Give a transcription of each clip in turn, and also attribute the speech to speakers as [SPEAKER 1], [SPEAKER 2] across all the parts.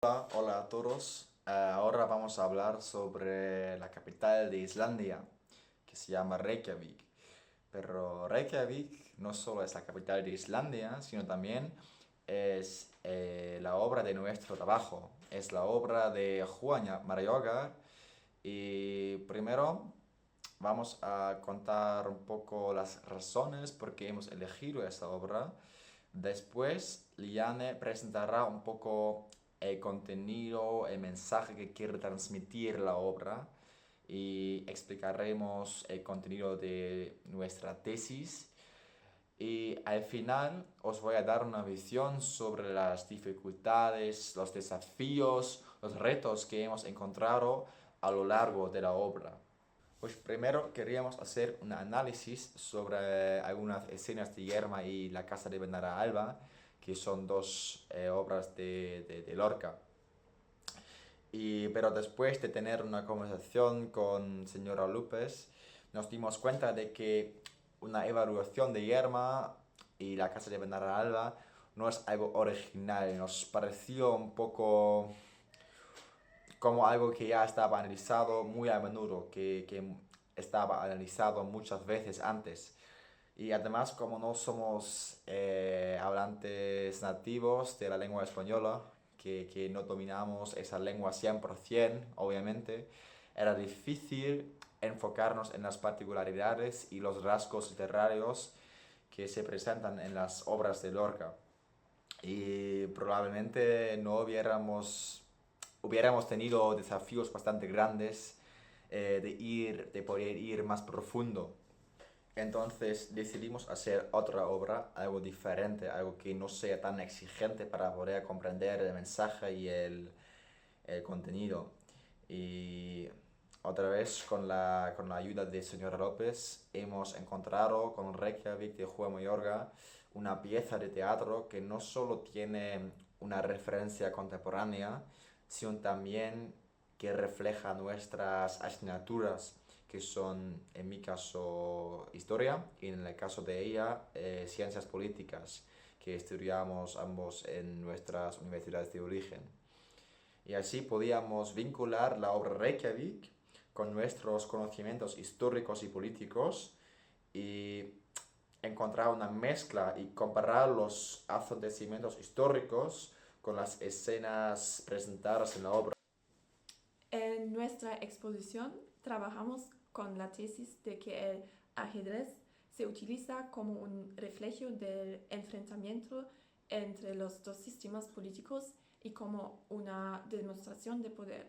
[SPEAKER 1] Hola a todos. Ahora vamos a hablar sobre la capital de Islandia, que se llama Reykjavik. Pero Reykjavik no solo es la capital de Islandia, sino también es la obra de nuestro trabajo. Es la obra de Juan Mariogar. Y primero vamos a contar un poco las razones por qué hemos elegido esta obra. Después, Liane presentará un poco el contenido, el mensaje que quiere transmitir la obra y explicaremos el contenido de nuestra tesis. Y al final os voy a dar una visión sobre las dificultades, los desafíos, los retos que hemos encontrado a lo largo de la obra. Pues primero queríamos hacer un análisis sobre algunas escenas de Yerma y La Casa de Benara Alba, que son dos obras de Lorca. Pero después de tener una conversación con señora López, nos dimos cuenta de que una evaluación de Yerma y La Casa de Benara Alba no es algo original. Nos pareció un poco como algo que ya estaba analizado muy a menudo, que estaba analizado muchas veces antes. Y además, como no somos hablantes nativos de la lengua española, que no dominamos esa lengua 100%, obviamente, era difícil enfocarnos en las particularidades y los rasgos literarios que se presentan en las obras de Lorca. Y probablemente no hubiéramos tenido desafíos bastante grandes de poder ir más profundo. Entonces decidimos hacer otra obra, algo diferente, algo que no sea tan exigente para poder comprender el mensaje y el contenido. Y otra vez con la ayuda de señora López hemos encontrado con Reykjavik de Juan Mayorga una pieza de teatro que no solo tiene una referencia contemporánea, sino también que refleja nuestras asignaturas, que son en mi caso historia y en el caso de ella ciencias políticas, que estudiamos ambos en nuestras universidades de origen. Y así podíamos vincular la obra Reykjavik con nuestros conocimientos históricos y políticos y encontrar una mezcla y comparar los acontecimientos históricos con las escenas presentadas en la obra.
[SPEAKER 2] En nuestra exposición trabajamos con la tesis de que el ajedrez se utiliza como un reflejo del enfrentamiento entre los dos sistemas políticos y como una demostración de poder.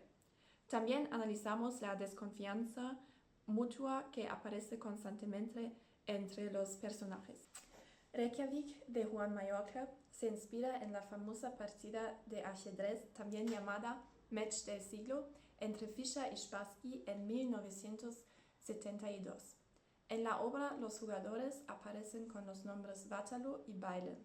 [SPEAKER 2] También analizamos la desconfianza mutua que aparece constantemente entre los personajes. Reykjavik de Juan Mayorga se inspira en la famosa partida de ajedrez también llamada Match del siglo entre Fischer y Spassky en 1972. En la obra los jugadores aparecen con los nombres Vatalo y Baylen.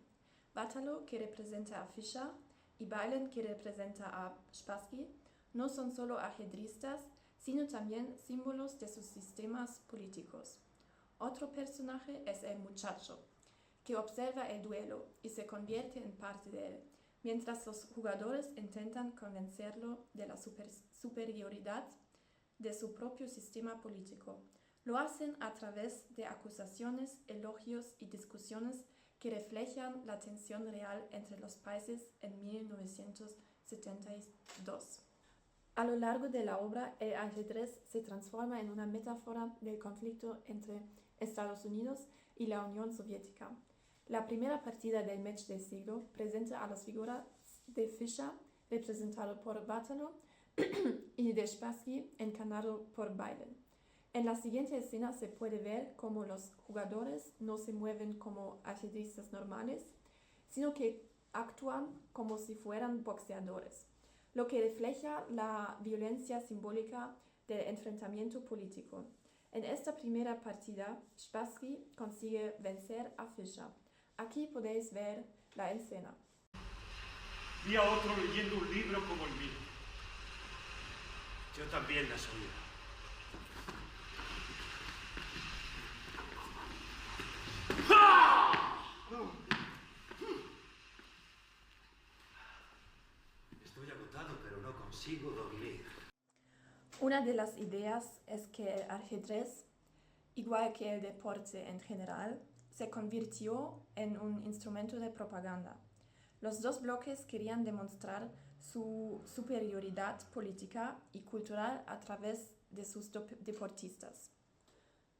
[SPEAKER 2] Vatalo, que representa a Fischer, y Baylen, que representa a Spassky, no son solo ajedristas, sino también símbolos de sus sistemas políticos. Otro personaje es el muchacho, que observa el duelo y se convierte en parte de él, mientras los jugadores intentan convencerlo de la superioridad de su propio sistema político. Lo hacen a través de acusaciones, elogios y discusiones que reflejan la tensión real entre los países en 1972. A lo largo de la obra, el ajedrez se transforma en una metáfora del conflicto entre Estados Unidos y la Unión Soviética. La primera partida del match del siglo presenta a las figuras de Fischer, representado por Vatalo, y de Spassky, encarnado por Baylen. En la siguiente escena se puede ver cómo los jugadores no se mueven como ajedristas normales, sino que actúan como si fueran boxeadores, lo que refleja la violencia simbólica del enfrentamiento político. En esta primera partida, Spassky consigue vencer a Fischer. Aquí podéis ver la escena.
[SPEAKER 3] Vi a otro leyendo un libro como el mío. Yo también las oía. Estoy agotado. consigo dormir.
[SPEAKER 2] Una de las ideas es que el ajedrez, igual que el deporte en general, se convirtió en un instrumento de propaganda. Los dos bloques querían demostrar su superioridad política y cultural a través de sus deportistas.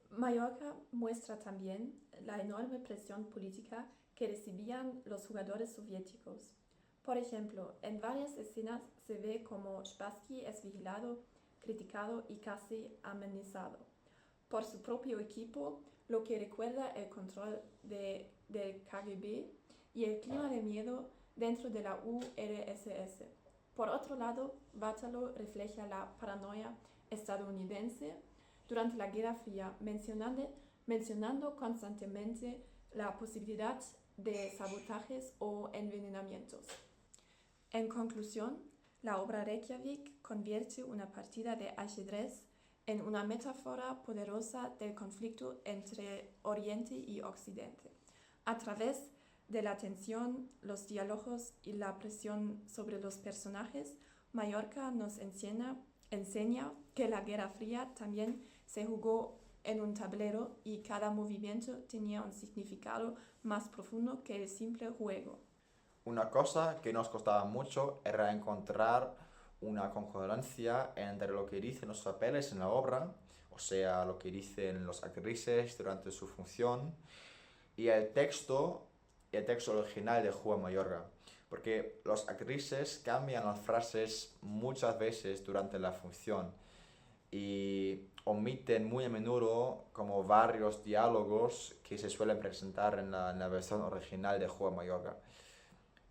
[SPEAKER 2] Mallorca muestra también la enorme presión política que recibían los jugadores soviéticos. Por ejemplo, en varias escenas se ve como Spassky es vigilado, criticado y casi amenazado por su propio equipo, lo que recuerda el control del KGB y el clima de miedo dentro de la URSS. Por otro lado, Waterloo refleja la paranoia estadounidense durante la Guerra Fría, mencionando constantemente la posibilidad de sabotajes o envenenamientos. En conclusión, la obra Reykjavik convierte una partida de ajedrez en una metáfora poderosa del conflicto entre Oriente y Occidente. A través de la tensión, los diálogos y la presión sobre los personajes, Mallorca nos enseña que la Guerra Fría también se jugó en un tablero y cada movimiento tenía un significado más profundo que el simple juego.
[SPEAKER 1] Una cosa que nos costaba mucho era encontrar una concordancia entre lo que dicen los papeles en la obra, o sea, lo que dicen los actrices durante su función, y el texto original de Juan Mayorga. Porque los actrices cambian las frases muchas veces durante la función y omiten muy a menudo como varios diálogos que se suelen presentar en la versión original de Juan Mayorga.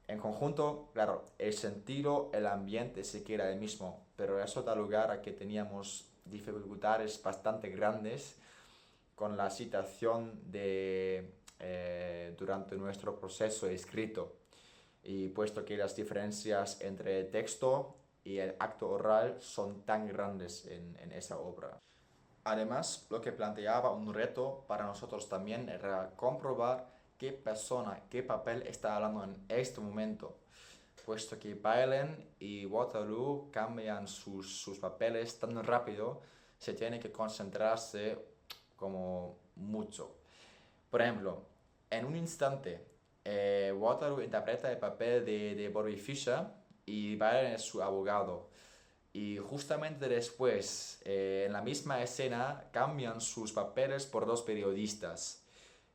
[SPEAKER 1] En conjunto, claro, el sentido, el ambiente se queda el mismo, pero eso da lugar a que teníamos dificultades bastante grandes con la citación durante nuestro proceso escrito. Y puesto que las diferencias entre el texto y el acto oral son tan grandes en esa obra. Además, lo que planteaba un reto para nosotros también era comprobar qué persona, qué papel está hablando en este momento, puesto que Baelen y Waterloo cambian sus papeles tan rápido, se tiene que concentrarse como mucho. Por ejemplo, en un instante, Waterloo interpreta el papel de Bobby Fischer y Baelen es su abogado. Y justamente después, en la misma escena, cambian sus papeles por dos periodistas.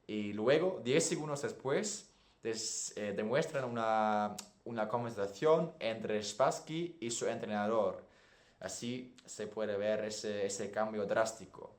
[SPEAKER 1] Y luego, 10 segundos después, demuestran una conversación entre Spassky y su entrenador. Así se puede ver ese cambio drástico.